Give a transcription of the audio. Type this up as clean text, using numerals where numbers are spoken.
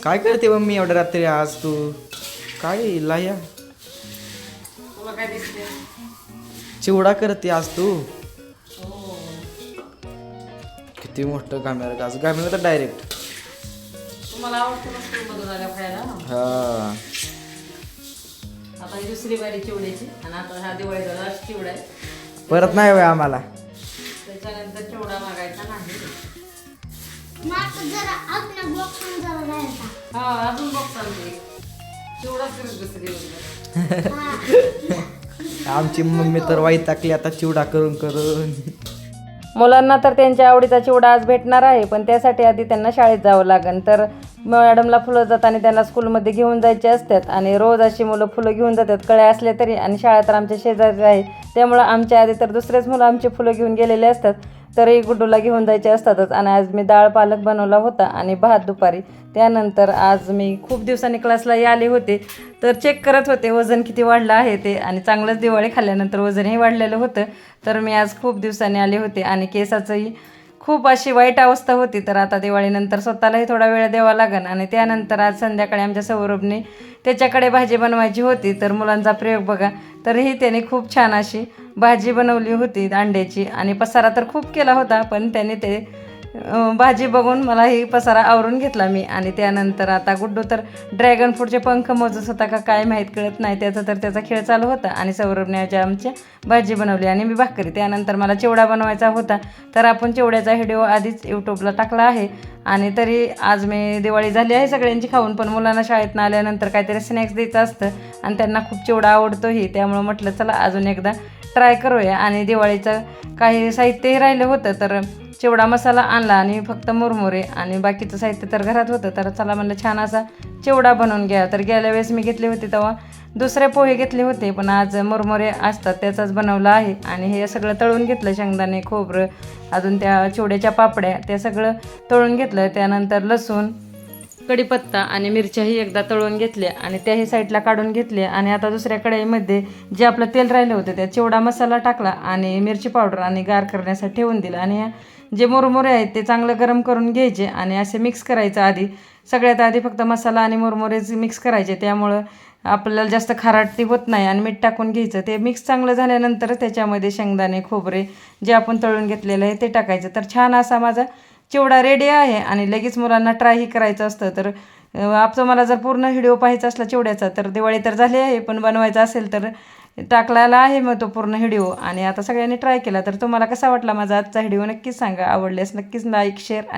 काय करते मम्मी एवढ्या रात्री आज तू? काय लाया तुला काय दिसते? चिवडा करते आज तू? किती मोठं घामेल आज घामेल तर डायरेक्ट. तुम्हाला आवडतं ना स्कूलमधून आल्या खायला? हा आता ही दुसरी बारी चिवड्याची आणि आता हा दिवाळीचा लास्ट चिवडा आहे. परत नाही होय आम्हाला. त्याच्यानंतर चिवडा मागायचा नाही. हा अजून बघ सांगते चिवडा करत बसते दिवसभर. आमची मम्मी तर वैतागली आता चिवडा करून करून. मुलांना तर त्यांच्या आवडीचा चिवडा आज भेटणार आहे, पण त्यासाठी आधी त्यांना शाळेत जावं लागेल. तर मॅडमला फुलं जाताना त्यांना स्कूलमध्ये घेऊन जायचे असतात आणि रोज अशी मुलं फुलं घेऊन जातात कळ्या असल्या तरी. आणि शाळा तर आमच्या शेजारी आहे त्यामुळं आमच्या आधी तर दुसरेच मुलं आमची फुलं घेऊन गेलेले असतात, तरी गुड्डूला घेऊन जायचे असतातच. आणि आज मी डाळ पालक बनवला होता आणि भात दुपारी. त्यानंतर आज मी खूप दिवसांनी क्लासलाही आले होते, तर चेक करत होते वजन किती वाढलं आहे ते. आणि चांगलंच दिवाळी खाल्ल्यानंतर वजनही वाढलेलं होतं. तर मी आज खूप दिवसांनी आले होते आणि केसाचंही खूप अशी वाईट अवस्था होती. तर आता दिवाळीनंतर स्वतःलाही थोडा वेळ द्यावा लागेल. आणि त्यानंतर आज संध्याकाळी आमच्या सौरभने त्याच्याकडे भाजी बनवायची होती, तर मुलांचा प्रयोग बघा. तरीही त्याने खूप छान अशी भाजी बनवली होती अंड्याची. आणि पसारा तर खूप केला होता, पण त्याने ते भाजी बघून मलाही पसारा आवरून घेतला मी. आणि त्यानंतर आता गुड्डू तर ड्रॅगन फ्रूटचे पंख मोजत होता का काय माहीत कळत नाही, त्याचा खेळ चालू होता. आणि सौरभने आज आमच्या भाजी बनवली आणि मी भाकरी. त्यानंतर मला चिवडा बनवायचा होता, तर आपण चिवड्याचा व्हिडिओ आधीच यूट्यूबला टाकला आहे. आणि तरी आज मी दिवाळी झाली आहे सगळ्यांची खाऊन, पण मुलांना शाळेतनं आल्यानंतर काहीतरी स्नॅक्स द्यायचं असतं आणि त्यांना खूप चिवडा आवडतोही. त्यामुळं म्हटलं चला अजून एकदा ट्राय करूया. आणि दिवाळीचं काही साहित्यही राहिलं होतं, तर चिवडा मसाला आणला आणि फक्त मुरमुरे आणि बाकीचं साहित्य तर घरात होतं. तर चला म्हणलं छान असा चिवडा बनवून घ्या. तर गेल्या वेळेस मी घेतले होते तेव्हा दुसरे पोहे घेतले होते, पण आज मुरमुरे असतात त्याचाच बनवला आहे. आणि हे सगळं तळून घेतलं, शेंगदाणे खोबरं अजून त्या चिवड्याच्या पापड्या ते सगळं तळून घेतलं. त्यानंतर लसूण कढीपत्ता आणि मिरच्याही एकदा तळून घेतल्या आणि त्याही साईडला काढून घेतले. आणि आता दुसऱ्या कढईमध्ये जे आपलं तेल राहिलं होतं त्यात चिवडा मसाला टाकला आणि मिरची पावडर आणि गार करण्यासाठी ठेवून दिलं. आणि जे मुरमुरे आहेत ते चांगलं गरम करून घ्यायचे आणि असे मिक्स करायचं. आधी सगळ्यात आधी फक्त मसाला आणि मुरमुरेच मिक्स करायचे, त्यामुळं आपल्याला जास्त खाराटी होत नाही. आणि मीठ टाकून घ्यायचं. ते मिक्स चांगलं झाल्यानंतर त्याच्यामध्ये शेंगदाणे खोबरे जे आपण तळून घेतलेलं आहे ते टाकायचं. तर छान असा माझा चिवडा रेडी आहे. आणि लगेच मुलांना ट्रायही करायचं असतं. तर तुम्हाला जर पूर्ण व्हिडिओ पाहायचा असला चिवड्याचा तर दिवाळी तर झाली आहे, पण बनवायचा असेल तर टाकलेला आहे मग तो पूर्ण व्हिडिओ. आणि आता सगळ्यांनी ट्राय केला. तर तुम्हाला कसा वाटला माझा आजचा व्हिडिओ नक्कीच सांगा. आवडल्यास नक्कीच लाईक शेअर आणि